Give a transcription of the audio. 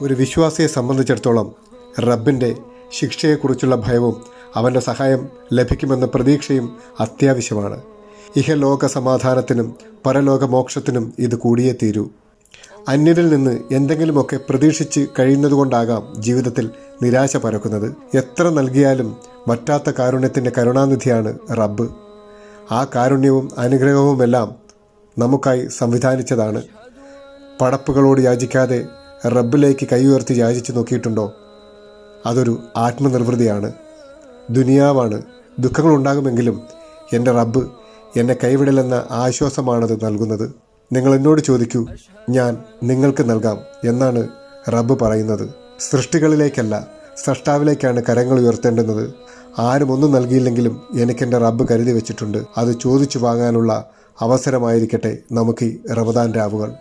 ഒരു വിശ്വാസിയെ സംബന്ധിച്ചിടത്തോളം റബ്ബിൻ്റെ ശിക്ഷയെക്കുറിച്ചുള്ള ഭയവും അവൻ്റെ സഹായം ലഭിക്കുമെന്ന പ്രതീക്ഷയും അത്യാവശ്യമാണ്. ഇഹലോക സമാധാനത്തിനും പരലോക മോക്ഷത്തിനും ഇത് കൂടിയേ തീരൂ. അന്യരിൽ നിന്ന് എന്തെങ്കിലുമൊക്കെ പ്രതീക്ഷിച്ച് കഴിയുന്നതുകൊണ്ടാകാം ജീവിതത്തിൽ നിരാശ പരക്കുന്നത്. എത്ര നൽകിയാലും വറ്റാത്ത കാരുണ്യത്തിൻ്റെ കരുണാനിധിയാണ് റബ്ബ്. ആ കാരുണ്യവും അനുഗ്രഹവുമെല്ലാം നമുക്കായി സംവിധാനിച്ചതാണ്. പടപ്പുകളോട് യാചിക്കാതെ റബ്ബിലേക്ക് കൈ ഉയർത്തി യാചിച്ച് നോക്കിയിട്ടുണ്ടോ? അതൊരു ആത്മനിർവൃതിയാണ്. ദുനിയാവാണ്. ദുഃഖങ്ങളുണ്ടാകുമെങ്കിലും എൻ്റെ റബ്ബ് എന്നെ കൈവിടലെന്ന ആശ്വാസമാണത് നൽകുന്നത്. നിങ്ങൾ എന്നോട് ചോദിക്കൂ, ഞാൻ നിങ്ങൾക്ക് നൽകാം എന്നാണ് റബ്ബ് പറയുന്നത്. സൃഷ്ടികളിലേക്കല്ല, സ്രഷ്ടാവിലേക്കാണ് കരങ്ങൾ ഉയർത്തേണ്ടുന്നത്. ആരും ഒന്നും നൽകിയില്ലെങ്കിലും എനിക്കെൻ്റെ റബ്ബ് കരുതി വെച്ചിട്ടുണ്ട്. അത് ചോദിച്ചു വാങ്ങാനുള്ള അവസരമായിരിക്കട്ടെ നമുക്ക് ഈ റമദാൻ രാവുകൾ.